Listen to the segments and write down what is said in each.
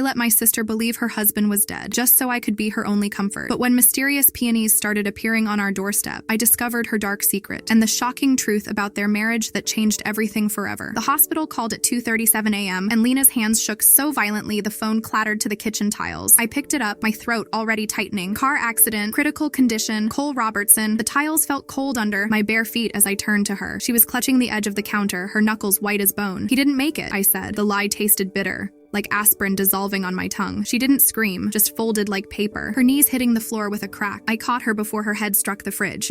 I let my sister believe her husband was dead, just so I could be her only comfort. But when mysterious peonies started appearing on our doorstep, I discovered her dark secret and the shocking truth about their marriage that changed everything forever. The hospital called at 2:37 a.m., and Lena's hands shook so violently the phone clattered to the kitchen tiles. I picked it up, my throat already tightening. Car accident, critical condition, Cole Robertson. The tiles felt cold under my bare feet as I turned to her. She was clutching the edge of the counter, her knuckles white as bone. He didn't make it, I said. The lie tasted bitter, like aspirin dissolving on my tongue. She didn't scream, just folded like paper, her knees hitting the floor with a crack. I caught her before her head struck the fridge.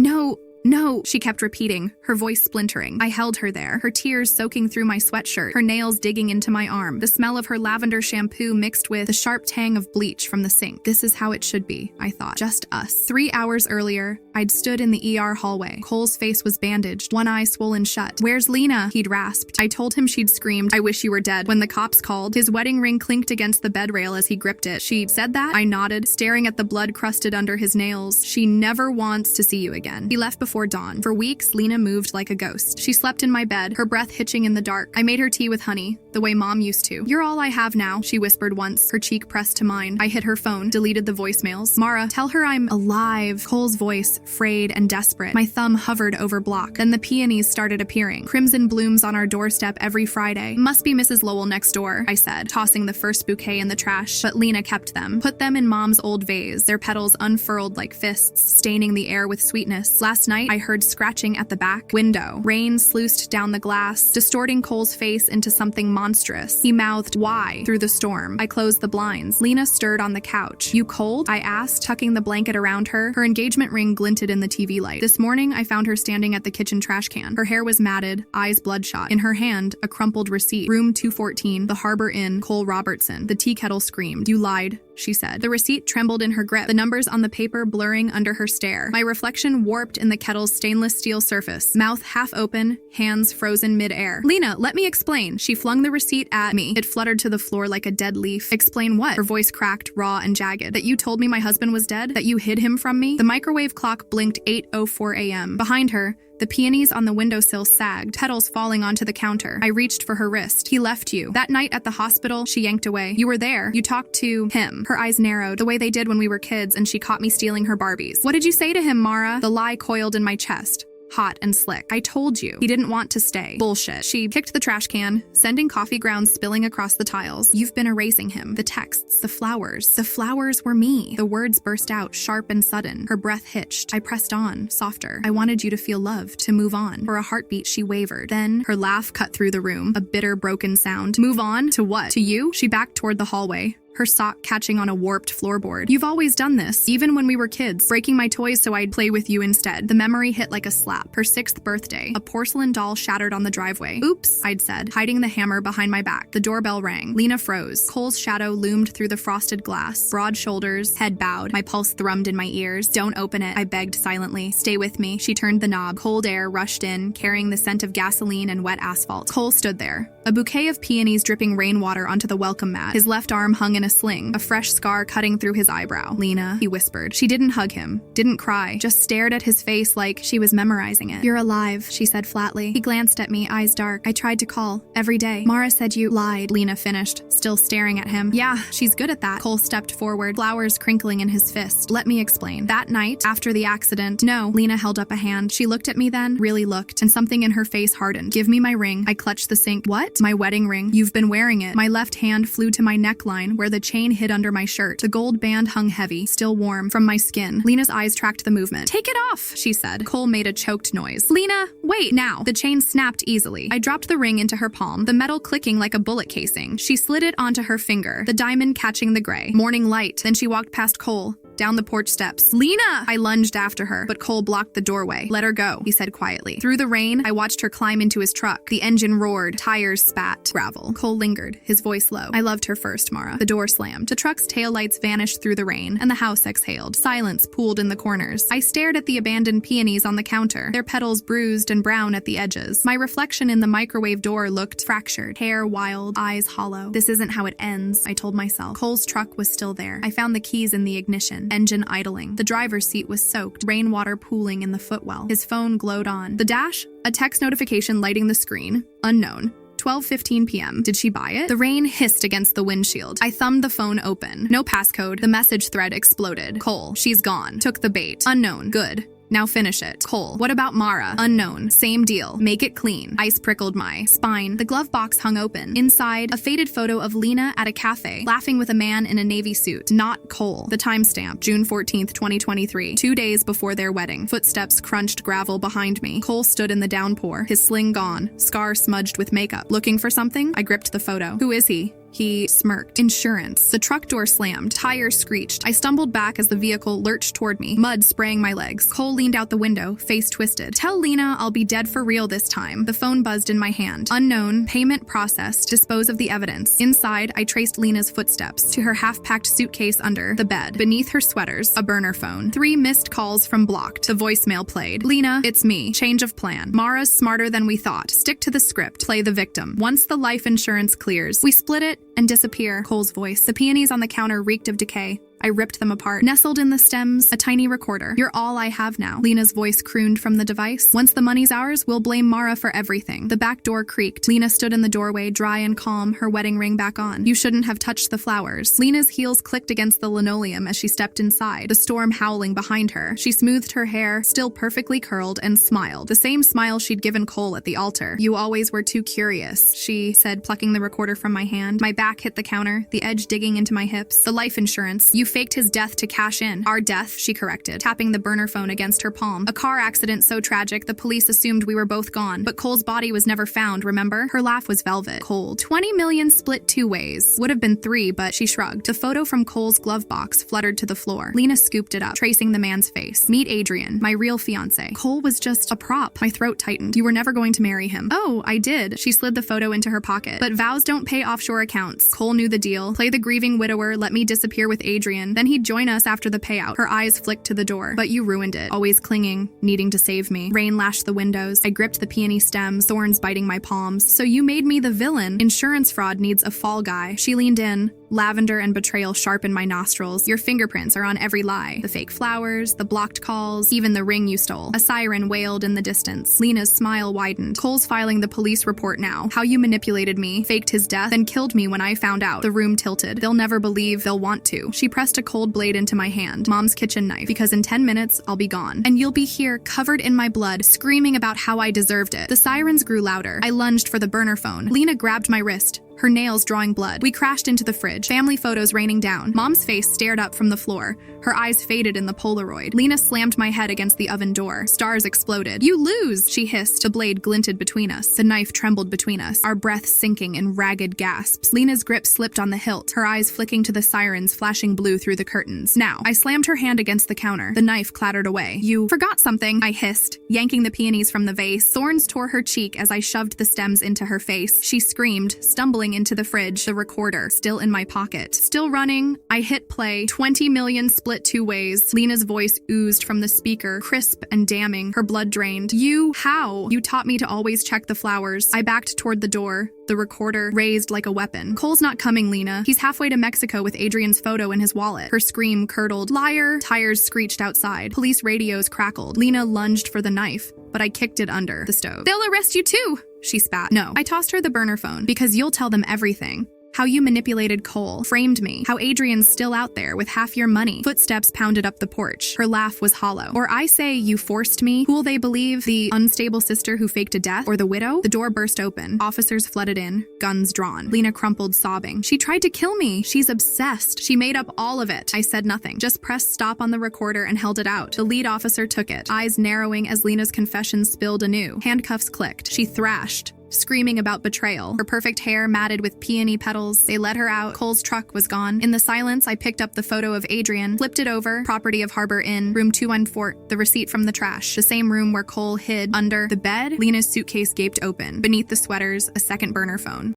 No, she kept repeating, her voice splintering. I held her there, her tears soaking through my sweatshirt, her nails digging into my arm, the smell of her lavender shampoo mixed with the sharp tang of bleach from the sink. This is how it should be, I thought. Just us. 3 hours earlier, I'd stood in the ER hallway. Cole's face was bandaged, one eye swollen shut. "Where's Lena?" he'd rasped. I told him she'd screamed, "I wish you were dead." When the cops called, his wedding ring clinked against the bed rail as he gripped it. "She said that?" I nodded, staring at the blood crusted under his nails. "She never wants to see you again." He left before dawn. For weeks, Lena moved like a ghost. She slept in my bed, her breath hitching in the dark. I made her tea with honey, the way Mom used to. "You're all I have now," she whispered once, her cheek pressed to mine. I hit her phone, deleted the voicemails. "Mara, tell her I'm alive." Cole's voice, frayed and desperate. My thumb hovered over block. Then the peonies started appearing. Crimson blooms on our doorstep every Friday. "Must be Mrs. Lowell next door," I said, tossing the first bouquet in the trash. But Lena kept them. Put them in Mom's old vase, their petals unfurled like fists, staining the air with sweetness. Last night, I heard scratching at the back window. Rain sluiced down the glass, distorting Cole's face into something monstrous. He mouthed, "Why?" through the storm. I closed the blinds. Lena stirred on the couch. "You cold?" I asked, tucking the blanket around her. Her engagement ring glinted in the TV light. This morning, I found her standing at the kitchen trash can. Her hair was matted, eyes bloodshot. In her hand, a crumpled receipt. "Room 214, the Harbor Inn, Cole Robertson." The tea kettle screamed. "You lied," she said. The receipt trembled in her grip, the numbers on the paper blurring under her stare. My reflection warped in the kettle's stainless steel surface, mouth half open, hands frozen mid-air. "Lena, let me explain." She flung the receipt at me. It fluttered to the floor like a dead leaf. "Explain what?" Her voice cracked, raw and jagged. "That you told me my husband was dead? That you hid him from me?" The microwave clock blinked 8:04 a.m. Behind her, the peonies on the windowsill sagged, petals falling onto the counter. I reached for her wrist. "He left you. That night at the hospital," she yanked away. "You were there. You talked to him." Her eyes narrowed, the way they did when we were kids, and she caught me stealing her Barbies. "What did you say to him, Mara?" The lie coiled in my chest, hot and slick. "I told you. He didn't want to stay." "Bullshit." She kicked the trash can, sending coffee grounds spilling across the tiles. "You've been erasing him. The texts, the flowers. The flowers were me." The words burst out, sharp and sudden. Her breath hitched. I pressed on, softer. "I wanted you to feel loved, to move on." For a heartbeat, she wavered. Then her laugh cut through the room, a bitter, broken sound. "Move on? To what? To you?" She backed toward the hallway, her sock catching on a warped floorboard. "You've always done this, even when we were kids, breaking my toys so I'd play with you instead." The memory hit like a slap. Her 6th birthday. A porcelain doll shattered on the driveway. "Oops," I'd said, hiding the hammer behind my back. The doorbell rang. Lena froze. Cole's shadow loomed through the frosted glass. Broad shoulders, head bowed. My pulse thrummed in my ears. "Don't open it," I begged silently. "Stay with me." She turned the knob. Cold air rushed in, carrying the scent of gasoline and wet asphalt. Cole stood there, a bouquet of peonies dripping rainwater onto the welcome mat. His left arm hung in a sling, a fresh scar cutting through his eyebrow. "Lena," he whispered. She didn't hug him, didn't cry, just stared at his face like she was memorizing it. "You're alive," she said flatly. He glanced at me, eyes dark. "I tried to call. Every day. Mara said you lied," Lena finished, still staring at him. "Yeah, she's good at that." Cole stepped forward, flowers crinkling in his fist. "Let me explain. That night, after the accident—" "No." Lena held up a hand. She looked at me then, really looked, and something in her face hardened. "Give me my ring." I clutched the sink. "What?" "My wedding ring. You've been wearing it." My left hand flew to my neckline, where the chain hid under my shirt. The gold band hung heavy, still warm, from my skin. Lena's eyes tracked the movement. "Take it off," she said. Cole made a choked noise. "Lena, wait, now." The chain snapped easily. I dropped the ring into her palm, the metal clicking like a bullet casing. She slid it onto her finger, the diamond catching the gray. Morning light. Then she walked past Cole, down the porch steps. "Lena!" I lunged after her, but Cole blocked the doorway. "Let her go," he said quietly. Through the rain, I watched her climb into his truck. The engine roared, tires spat, gravel. Cole lingered, his voice low. "I loved her first, Mara." The door slammed. The truck's taillights vanished through the rain, and the house exhaled. Silence pooled in the corners. I stared at the abandoned peonies on the counter, their petals bruised and brown at the edges. My reflection in the microwave door looked fractured, hair wild, eyes hollow. "This isn't how it ends," I told myself. Cole's truck was still there. I found the keys in the ignition, engine idling. The driver's seat was soaked, rainwater pooling in the footwell. His phone glowed on. The dash? A text notification lighting the screen. Unknown. 12:15 p.m. Did she buy it? The rain hissed against the windshield. I thumbed the phone open. No passcode. The message thread exploded. Cole, she's gone. Took the bait. Unknown. Good. Now finish it. Cole, what about Mara? Unknown. Same deal. Make it clean. Ice prickled my spine. The glove box hung open. Inside, a faded photo of Lena at a cafe, laughing with a man in a navy suit. Not Cole. The timestamp, June 14th, 2023. 2 days before their wedding. Footsteps crunched gravel behind me. Cole stood in the downpour, his sling gone, scar smudged with makeup. Looking for something? I gripped the photo. Who is he? He smirked. Insurance. The truck door slammed. Tires screeched. I stumbled back as the vehicle lurched toward me, mud spraying my legs. Cole leaned out the window, face twisted. Tell Lena I'll be dead for real this time. The phone buzzed in my hand. Unknown. Payment processed. Dispose of the evidence. Inside, I traced Lena's footsteps to her half-packed suitcase under the bed. Beneath her sweaters, a burner phone. 3 missed calls from blocked. The voicemail played. Lena, it's me. Change of plan. Mara's smarter than we thought. Stick to the script. Play the victim. Once the life insurance clears, we split it and disappear. Cole's voice. The peonies on the counter reeked of decay. I ripped them apart. Nestled in the stems, a tiny recorder. You're all I have now. Lena's voice crooned from the device. Once the money's ours, we'll blame Mara for everything. The back door creaked. Lena stood in the doorway, dry and calm, her wedding ring back on. You shouldn't have touched the flowers. Lena's heels clicked against the linoleum as she stepped inside, the storm howling behind her. She smoothed her hair, still perfectly curled, and smiled. The same smile she'd given Cole at the altar. You always were too curious, she said, plucking the recorder from my hand. My back hit the counter, the edge digging into my hips. The life insurance. You faked his death to cash in. Our death, she corrected, tapping the burner phone against her palm. A car accident so tragic, the police assumed we were both gone. But Cole's body was never found, remember? Her laugh was velvet. Cold. 20 million split 2 ways. Would have been 3, but she shrugged. The photo from Cole's glove box fluttered to the floor. Lena scooped it up, tracing the man's face. Meet Adrian, my real fiancé. Cole was just a prop. My throat tightened. You were never going to marry him. Oh, I did. She slid the photo into her pocket. But vows don't pay offshore accounts. Cole knew the deal. Play the grieving widower, let me disappear with Adrian. Then he'd join us after the payout. Her eyes flicked to the door. But you ruined it. Always clinging, needing to save me. Rain lashed the windows. I gripped the peony stems, thorns biting my palms. So you made me the villain. Insurance fraud needs a fall guy. She leaned in. Lavender and betrayal sharpened my nostrils. Your fingerprints are on every lie. The fake flowers, the blocked calls, even the ring you stole. A siren wailed in the distance. Lena's smile widened. Cole's filing the police report now. How you manipulated me, faked his death, then killed me when I found out. The room tilted. They'll never believe, they'll want to. She pressed a cold blade into my hand. Mom's kitchen knife. Because in 10 minutes, I'll be gone. And you'll be here, covered in my blood, screaming about how I deserved it. The sirens grew louder. I lunged for the burner phone. Lena grabbed my wrist, her nails drawing blood. We crashed into the fridge, family photos raining down. Mom's face stared up from the floor. Her eyes faded in the Polaroid. Lena slammed my head against the oven door. Stars exploded. You lose, she hissed. A blade glinted between us. The knife trembled between us, our breaths sinking in ragged gasps. Lena's grip slipped on the hilt, her eyes flicking to the sirens flashing blue through the curtains. Now, I slammed her hand against the counter. The knife clattered away. You forgot something, I hissed, yanking the peonies from the vase. Thorns tore her cheek as I shoved the stems into her face. She screamed, stumbling into the fridge, the recorder still in my pocket. Still running, I hit play. 20 million split 2 ways. Lena's voice oozed from the speaker, crisp and damning, her blood drained. How? You taught me to always check the flowers. I backed toward the door, the recorder raised like a weapon. Cole's not coming, Lena. He's halfway to Mexico with Adrian's photo in his wallet. Her scream curdled. Liar! Tires screeched outside. Police radios crackled. Lena lunged for the knife, but I kicked it under the stove. They'll arrest you too! She spat. No. I tossed her the burner phone. Because you'll tell them everything. How you manipulated Cole, framed me, how Adrian's still out there with half your money. Footsteps pounded up the porch. Her laugh was hollow. Or I say you forced me. Who'll they believe? The unstable sister who faked a death? Or the widow? The door burst open. Officers flooded in, guns drawn. Lena crumpled, sobbing. She tried to kill me. She's obsessed. She made up all of it. I said nothing. Just pressed stop on the recorder and held it out. The lead officer took it, eyes narrowing as Lena's confession spilled anew. Handcuffs clicked. She thrashed, screaming about betrayal. Her perfect hair matted with peony petals. They let her out. Cole's truck was gone. In the silence, I picked up the photo of Adrian, flipped it over, property of Harbor Inn, room 214, the receipt from the trash, the same room where Cole hid. Under the bed, Lena's suitcase gaped open. Beneath the sweaters, a second burner phone.